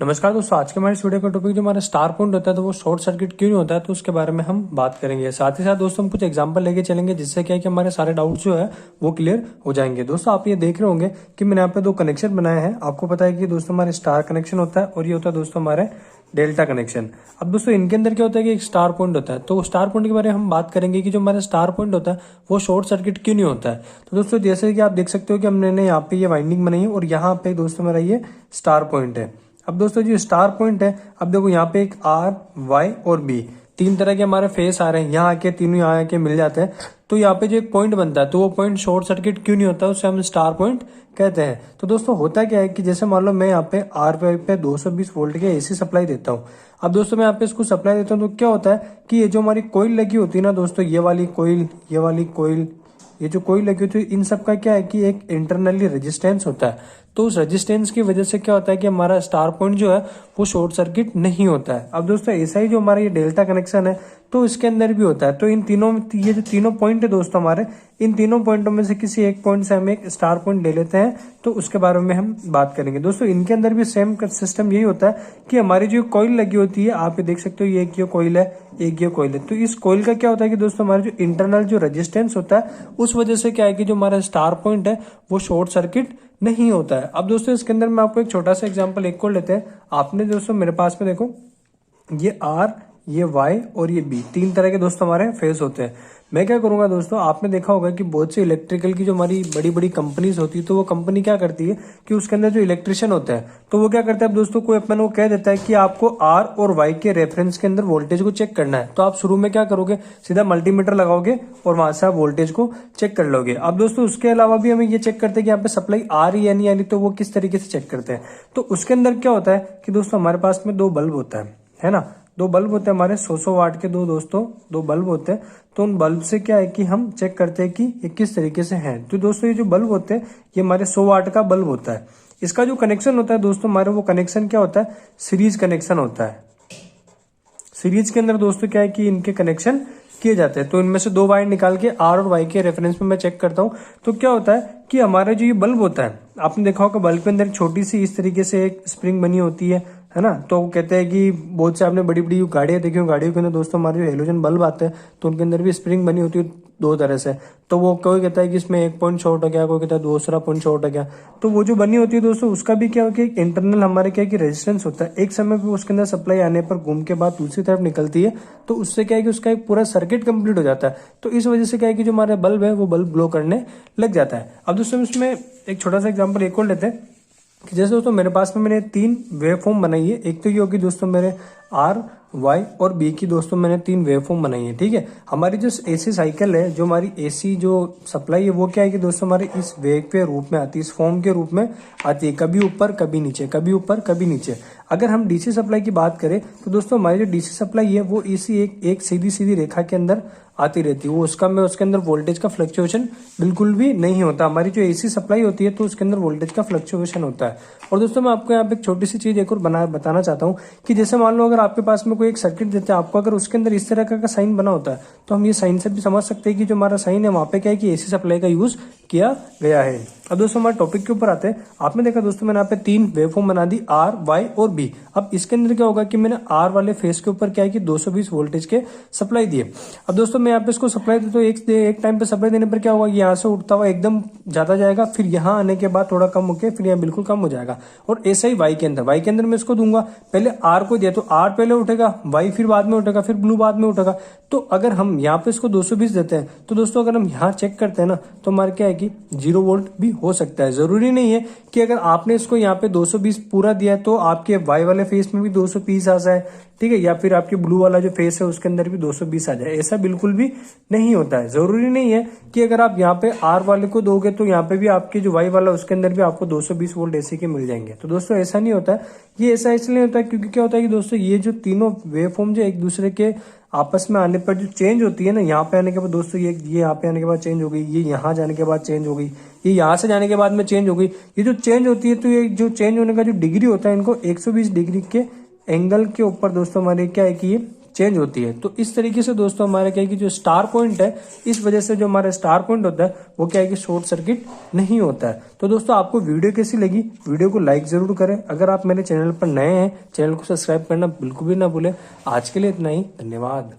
नमस्कार दोस्तों, आज के हमारे इस वीडियो का टॉपिक जो हमारा स्टार पॉइंट होता है तो वो शॉर्ट सर्किट क्यों नहीं होता है तो उसके बारे में हम बात करेंगे। साथ ही साथ दोस्तों हम कुछ एग्जांपल लेके चलेंगे जिससे क्या है कि हमारे सारे डाउट्स जो है वो क्लियर हो जाएंगे। दोस्तों आप ये देख रहे होंगे कि मैंने यहाँ पे दो कनेक्शन बनाए हैं। आपको पता है कि दोस्तों हमारे स्टार कनेक्शन होता है और ये होता है दोस्तों हमारे डेल्टा कनेक्शन। अब दोस्तों इनके अंदर क्या होता है कि एक स्टार पॉइंट होता है, तो स्टार पॉइंट के बारे में हम बात करेंगे कि जो हमारा स्टार पॉइंट होता है वो शॉर्ट सर्किट क्यों नहीं होता है। तो दोस्तों जैसे कि आप देख सकते हो कि हमने यहाँ पे ये वाइंडिंग बनाई है और यहाँ पे दोस्तों मेरा ये स्टार पॉइंट है। अब दोस्तों जो स्टार पॉइंट है, अब देखो यहाँ पे एक आर वाई और बी तीन तरह के हमारे फेस आ रहे हैं, यहाँ आके तीनों यहाँ आके मिल जाते हैं। तो यहाँ पे जो एक पॉइंट बनता है तो वो पॉइंट शॉर्ट सर्किट क्यों नहीं होता, उससे हम स्टार पॉइंट कहते हैं। तो दोस्तों होता क्या है कि जैसे मान लो मैं यहाँ पे आर पे 220 वोल्ट के एसी सप्लाई देता हूँ। अब दोस्तों मैं यहाँ पे इसको सप्लाई देता हूँ तो क्या होता है कि ये जो हमारी कोयल लगी होती है ना दोस्तों, ये वाली कोयल, ये वाली कोयल, ये जो कोयल लगी होती है, इन सब का क्या है कि एक इंटरनली रेजिस्टेंस होता है। तो उस रेजिस्टेंस की वजह से क्या होता है कि हमारा स्टार पॉइंट जो है वो शॉर्ट सर्किट नहीं होता है। अब दोस्तों ऐसा ही जो हमारा ये डेल्टा कनेक्शन है तो इसके अंदर भी होता है। तो इन तीनों, ये जो तीनों पॉइंट है दोस्तों हमारे, इन तीनों पॉइंटों में से किसी एक पॉइंट से हम एक स्टार पॉइंट ले लेते हैं तो उसके बारे में हम बात करेंगे। दोस्तों इनके अंदर भी सेम सिस्टम यही होता है कि हमारी जो कॉइल लगी होती है, आप ये देख सकते हो, ये एक ये कॉइल है, एक ये कॉइल है। तो इस कॉइल का क्या होता है कि दोस्तों हमारा जो इंटरनल जो रेजिस्टेंस होता है उस वजह से क्या है कि जो हमारा स्टार पॉइंट है वो शॉर्ट सर्किट नहीं होता है। अब दोस्तों इसके अंदर मैं आपको एक छोटा सा एग्जांपल एक को लेते हैं। आपने दोस्तों मेरे पास में देखो, ये आर, ये वाई और ये बी, तीन तरह के दोस्तों हमारे फेस होते हैं। मैं क्या करूंगा दोस्तों, आपने देखा होगा कि बहुत से इलेक्ट्रिकल की जो हमारी बड़ी बड़ी कंपनीज होती है तो वो कंपनी क्या करती है कि उसके अंदर जो इलेक्ट्रिशियन होता है तो वो क्या करता है, अब दोस्तों कोई अपन वो कह देता है कि आपको आर और वाई के रेफरेंस के अंदर वोल्टेज को चेक करना है। तो आप शुरू में क्या करोगे, सीधा मल्टीमीटर लगाओगे और वहां से आप वोल्टेज को चेक कर लोगे। अब दोस्तों उसके अलावा भी हमें ये चेक करते हैं कि यहाँ पे सप्लाई आ रही है नहीं आ रही, तो वो किस तरीके से चेक करते हैं। तो उसके अंदर क्या होता है कि दोस्तों हमारे पास में दो बल्ब होता है ना, दो बल्ब होते हैं हमारे 100 वाट के, दो बल्ब होते हैं। तो उन बल्ब से क्या है कि हम चेक करते हैं कि ये किस तरीके से हैं। तो दोस्तों ये जो बल्ब होते हैं ये हमारे 100 वाट का बल्ब होता है। इसका जो कनेक्शन होता है दोस्तों हमारे, वो कनेक्शन क्या होता है, सीरीज कनेक्शन होता है। सीरीज के अंदर दोस्तों क्या है कि इनके कनेक्शन किए जाते हैं। तो इनमें से दो वायर निकाल के आर और वाई के रेफरेंस में मैं चेक करता हूं तो क्या होता है कि हमारा जो ये बल्ब होता है, आपने देखा होगा बल्ब के अंदर छोटी सी इस तरीके से एक स्प्रिंग बनी होती है ना। तो वो कहते हैं कि बहुत से आपने बड़ी बड़ी गाड़ियां देखी हो, गाड़ियों के अंदर दोस्तों हमारे जो हेलोजन बल्ब आते हैं तो उनके अंदर भी स्प्रिंग बनी होती है दो तरह से। तो वो कोई कहता है कि इसमें एक पॉइंट शॉर्ट हो गया, कोई कहता है दूसरा पॉइंट शॉर्ट हो गया। तो वो जो बनी होती है दोस्तों उसका भी क्या हो कि इंटरनल हमारे क्या कि रेजिस्टेंस होता है। एक समय पे उसके अंदर सप्लाई आने पर घूम के बाद दूसरी तरफ निकलती है तो उससे क्या है कि उसका एक पूरा सर्किट कंप्लीट हो जाता है। तो इस वजह से क्या है कि जो हमारा बल्ब है वो बल्ब ग्लो करने लग जाता है। अब दोस्तों इसमें एक छोटा सा एग्जाम्पल एक और लेते हैं कि जैसे दोस्तों मेरे पास में मैंने तीन वेव फॉर्म बनाई है। एक तो ये होगी दोस्तों मेरे आर, वाई और बी की दोस्तों मैंने तीन वेव फॉर्म बनाई है, ठीक है। हमारी जो एसी साइकिल है, जो हमारी एसी जो सप्लाई है वो क्या है कि दोस्तों हमारे इस वेव के रूप में आती है, इस फॉर्म के रूप में आती है, कभी ऊपर कभी नीचे, कभी ऊपर कभी नीचे। अगर हम डीसी सप्लाई की बात करें तो दोस्तों हमारी जो डीसी सप्लाई है वो इसी एक सीधी सीधी रेखा के अंदर आती रहती है। वो उसके अंदर वोल्टेज का फ्लक्चुएशन बिल्कुल भी नहीं होता। हमारी जो एसी सप्लाई होती है तो उसके अंदर वोल्टेज का फ्लक्चुएशन होता है। और दोस्तों मैं आपको यहाँ पे एक छोटी सी चीज एक और बताना चाहता हूँ कि जैसे मान लो अगर आपके पास में कोई एक सर्किट देते हैं आपको, अगर उसके अंदर इस तरह का साइन बना होता है तो हम ये साइन से भी समझ सकते हैं कि जो हमारा साइन है वहां पे क्या है कि एसी सप्लाई का यूज किया गया है। अब दोस्तों हमारे टॉपिक के ऊपर आते हैं। आपने देखा दोस्तों मैंने यहाँ पे तीन वेवफॉर्म बना दी, आर, वाई और बी। अब इसके अंदर क्या होगा कि मैंने आर वाले फेस के ऊपर क्या है कि 220 वोल्टेज के सप्लाई दिए। अब दोस्तों मैं यहाँ पे इसको सप्लाई देता हूँ, एक टाइम पे सप्लाई देने पर क्या होगा, यहाँ से उठता हुआ एकदम ज्यादा जाएगा, फिर यहाँ आने के बाद थोड़ा कम होकर फिर यहाँ बिल्कुल कम हो जाएगा। और ऐसा ही वाई के अंदर मैं इसको दूंगा, पहले आर को दिया तो आर पहले उठेगा, वाई फिर बाद में उठेगा, फिर ब्लू बाद में उठेगा। तो अगर हम यहाँ पे इसको 220 देते हैं तो दोस्तों अगर हम यहाँ चेक करते हैं ना तो हमारे क्या है कि 0 वोल्ट भी हो सकता है। जरूरी नहीं है कि अगर आपने इसको यहाँ पे 220 पूरा दिया है तो आपके वाई वाले फेस में भी 220 आ जाए, ठीक है, या फिर आपके ब्लू वाला जो फेस है उसके अंदर भी 220 आ जाए। ऐसा बिल्कुल भी नहीं होता है। जरूरी नहीं है कि अगर आप यहाँ पे आर वाले को दोगे तो यहाँ पे भी आपके जो वाई वाला उसके अंदर भी आपको 220 वोल्ट एसी के मिल जाएंगे। तो दोस्तों ऐसा नहीं होता है। ये ऐसा इसलिए होता है क्योंकि क्या होता है कि दोस्तों ये जो तीनों वेव फॉर्म जो एक दूसरे के आपस में आने पर जो चेंज होती है ना, यहाँ पे आने के बाद दोस्तों ये यहाँ पे आने के बाद चेंज हो गई, ये यहाँ जाने के बाद चेंज हो गई, ये यहाँ से जाने के बाद में चेंज हो गई। ये जो चेंज होती है तो ये जो चेंज होने का जो डिग्री होता है इनको 120 डिग्री के एंगल के ऊपर दोस्तों हमारे क्या है कि ये चेंज होती है। तो इस तरीके से दोस्तों हमारे क्या है कि जो स्टार पॉइंट है, इस वजह से जो हमारा स्टार पॉइंट होता है वो क्या है कि शॉर्ट सर्किट नहीं होता है। तो दोस्तों आपको वीडियो कैसी लगी, वीडियो को लाइक जरूर करें। अगर आप मेरे चैनल पर नए हैं, चैनल को सब्सक्राइब करना बिल्कुल भी ना भूलें। आज के लिए इतना ही, धन्यवाद।